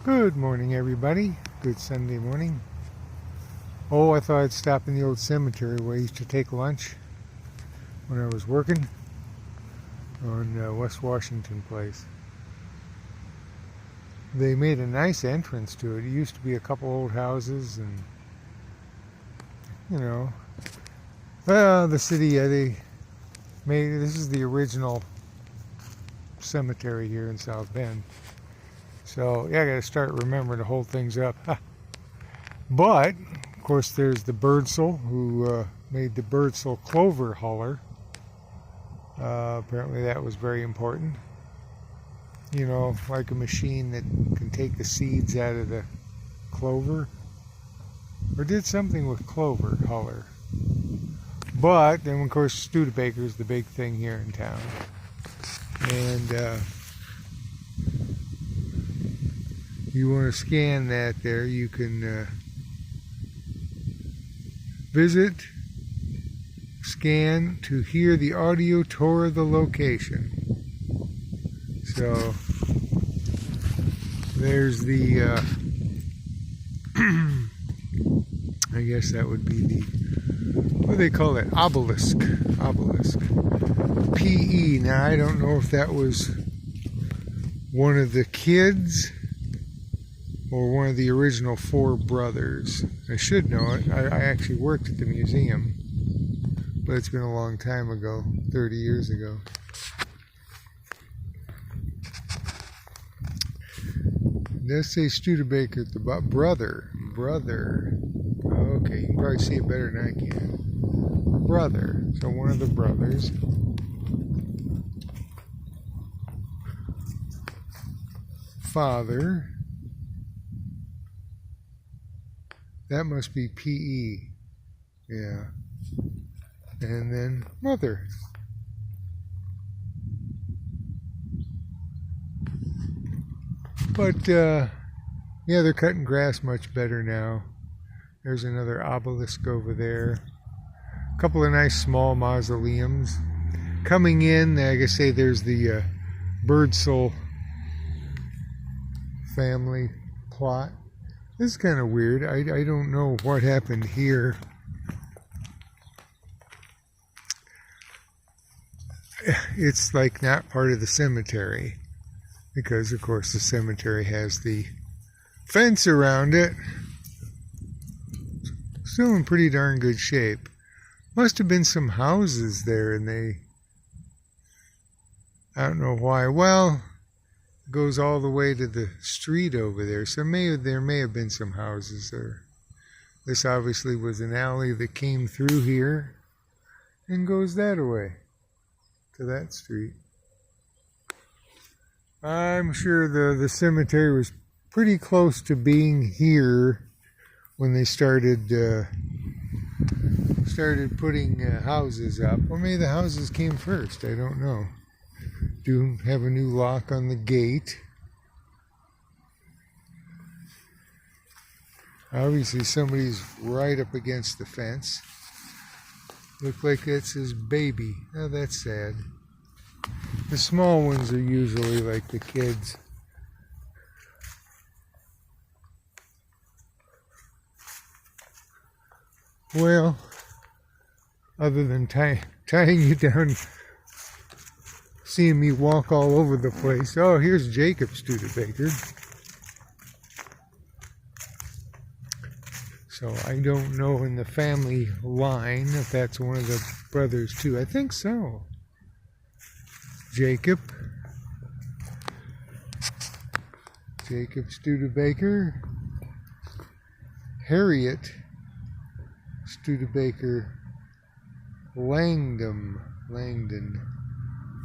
Good morning, everybody. Good Sunday morning. Oh, I thought I'd stop in the old cemetery where I used to take lunch when I was working on West Washington Place. They made a nice entrance to it. It used to be a couple old houses and, well, the city, they made, this is the original cemetery here in South Bend. So, yeah, I got to start remembering to hold things up. But, of course, there's the Birdsell, who made the Birdsell clover huller. Apparently that was very important. You know, like a machine that can take the seeds out of the clover. Or did something with clover huller. But, then, of course, Studebaker is the big thing here in town. And, you want to scan that there, you can visit, scan to hear the audio tour of the location. So there's the, I guess that would be the, what do they call it? Obelisk. PE. Now I don't know if that was one of the kids or one of the original four brothers. I should know it. I actually worked at the museum, but it's been a long time ago, 30 years ago. It does say Studebaker at the brother. Okay, you can probably see it better than I can. Brother. So one of the brothers. Father. That must be PE. Yeah. And then mother. But, yeah, they're cutting grass much better now. There's another obelisk over there. A couple of nice small mausoleums. Coming in, like I say, there's the Birdsell family plot. This is kind of weird. I don't know what happened here. It's like not part of the cemetery because, of course, the cemetery has the fence around it. Still in pretty darn good shape. Must have been some houses there and I don't know why. Well, goes all the way to the street over there, so there may have been some houses there. This obviously was an alley that came through here and goes that way to that street. I'm sure the cemetery was pretty close to being here when they started putting houses up. Or maybe the houses came first, I don't know. Do have a new lock on the gate. Obviously somebody's right up against the fence. Look like that's his baby. Oh, that's sad. The small ones are usually like the kids. Well, other than tying you down, seeing me walk all over the place. Oh, here's Jacob Studebaker. So I don't know in the family line if that's one of the brothers too. I think so. Jacob Studebaker. Harriet Studebaker Langdon.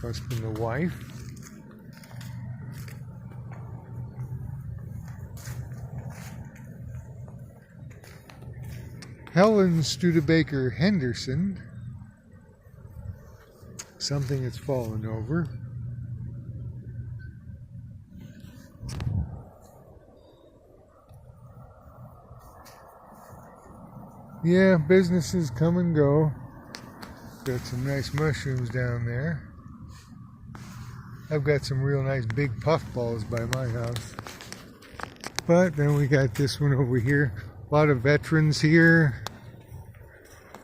Must have been the wife. Helen Studebaker Henderson. Something that's fallen over. Yeah, businesses come and go. Got some nice mushrooms down there. I've got some real nice big puffballs by my house. But then we got this one over here. A lot of veterans here.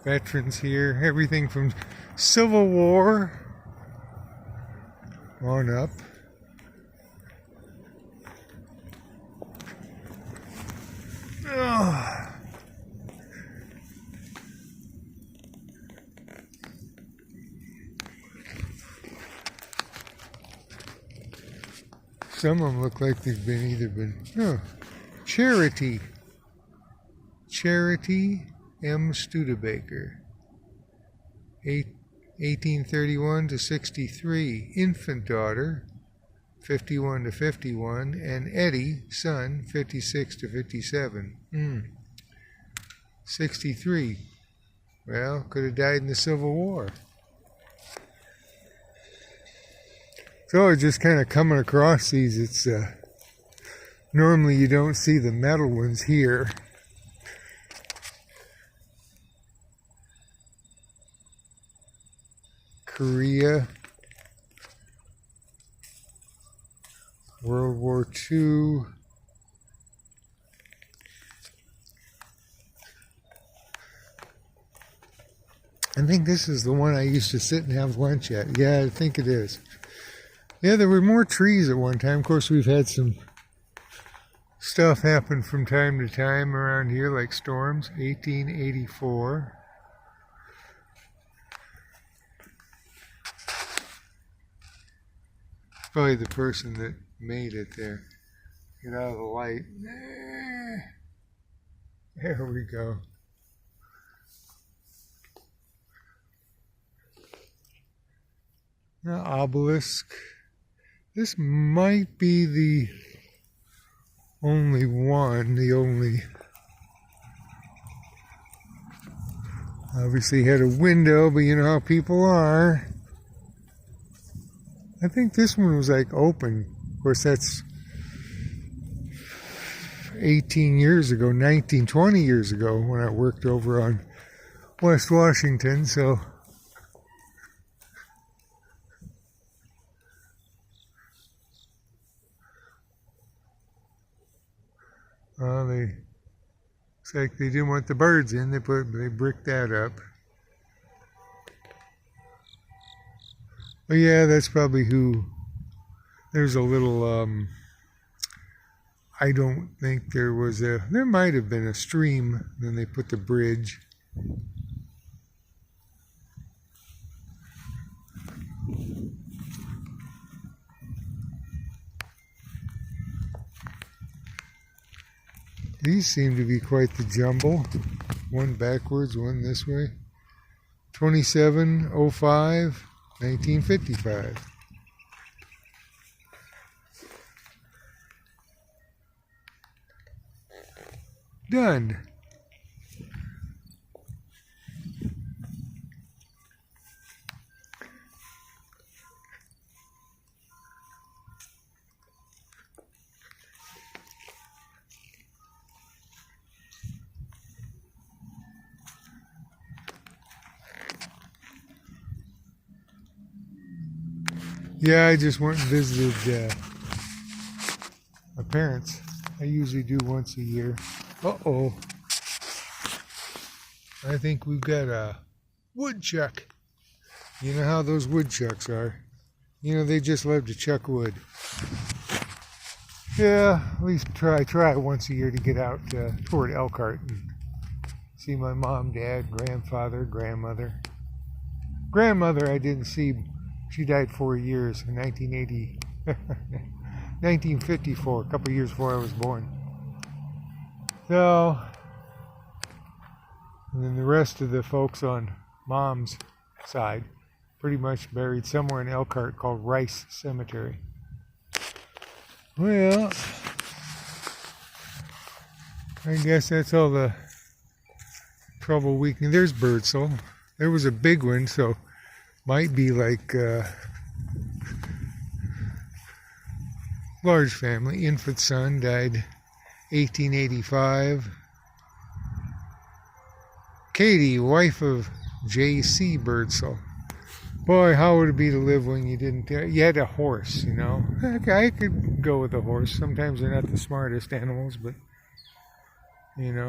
Veterans here. Everything from Civil War on up. Ugh. Some of them look like they've been Charity M. Studebaker, 1831 to 63, infant daughter, 51 to 51, and Eddie, son, 56 to 57. 63. Well, could have died in the Civil War. So just kind of coming across these, it's normally you don't see the metal ones here. Korea, World War II, I think this is the one I used to sit and have lunch at. Yeah, I think it is. Yeah, there were more trees at one time. Of course, we've had some stuff happen from time to time around here, like storms. 1884. Probably the person that made it there. Get out of the light. There we go. Now, obelisk. This might be the only one, obviously had a window, but you know how people are. I think this one was like open. Of course, that's 18 years ago, 19, 20 years ago when I worked over on West Washington, so. Looks like they didn't want the birds in. They bricked that up. Oh yeah, that's probably who. There's a little. I don't think there was a. There might have been a stream. Then they put the bridge. These seem to be quite the jumble. One backwards, one this way. 2705, 1955. Done. Yeah, I just went and visited my parents. I usually do once a year. Uh-oh. I think we've got a woodchuck. You know how those woodchucks are. You know, they just love to chuck wood. Yeah, at least try once a year to get out toward Elkhart and see my mom, dad, grandfather, grandmother. Grandmother I didn't see. She died 4 years in 1954, a couple of years before I was born. So, and then the rest of the folks on Mom's side pretty much buried somewhere in Elkhart called Rice Cemetery. Well, I guess that's all the trouble we can. There's Birdsall. There was a big one, so might be like large family. Infant son died 1885. Katie, wife of J.C. Birdsall. Boy, how would it be to live when you didn't? You had a horse, you know. I could go with a horse. Sometimes they're not the smartest animals, but you know.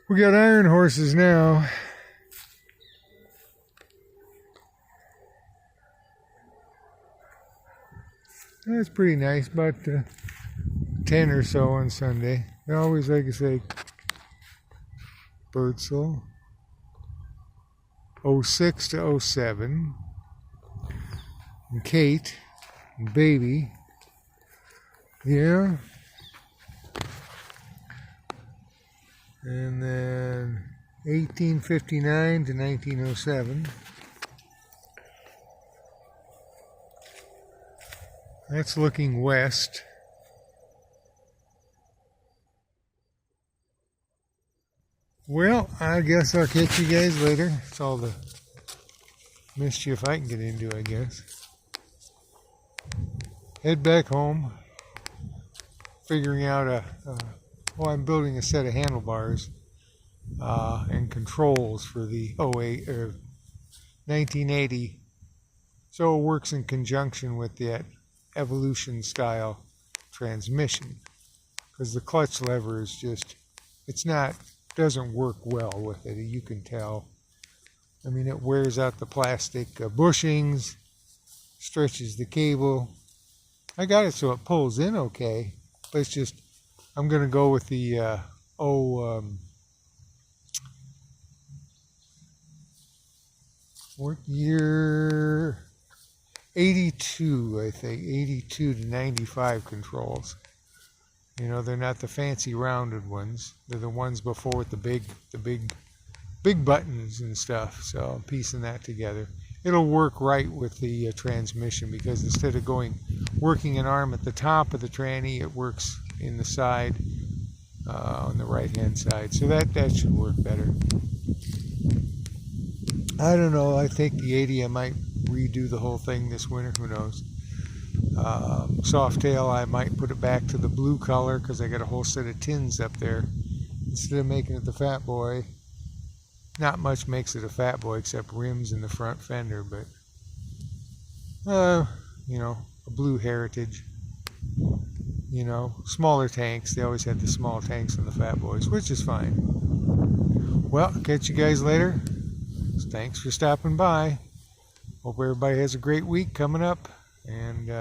We got iron horses now. That's pretty nice, about 10 or so on Sunday. They always, like I say, Birdsell. 06 to 07. And Kate, and Baby. Yeah. And then 1859 to 1907. That's looking west. Well, I guess I'll catch you guys later. It's all the mischief I can get into, I guess. Head back home. Figuring out I'm building a set of handlebars and controls for the 1980. So it works in conjunction with that Evolution style transmission. Because the clutch lever is just, doesn't work well with it, you can tell. I mean, it wears out the plastic bushings, stretches the cable. I got it so it pulls in okay, but it's just, I'm going to go with the what year? 82, I think, 82 to 95 controls. You know, they're not the fancy rounded ones. They're the ones before with the big buttons and stuff. So I'm piecing that together. It'll work right with the transmission, because instead of working an arm at the top of the tranny, it works in the side, on the right hand side. So that should work better. I don't know. I think the 80, I might redo the whole thing this winter. Who knows? Softail, I might put it back to the blue color, because I got a whole set of tins up there. Instead of making it the Fat Boy, not much makes it a Fat Boy except rims in the front fender, but you know, a blue Heritage. You know, smaller tanks. They always had the small tanks in the Fat Boys, which is fine. Well, catch you guys later. Thanks for stopping by. Hope everybody has a great week coming up, and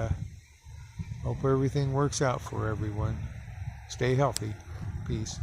hope everything works out for everyone. Stay healthy. Peace.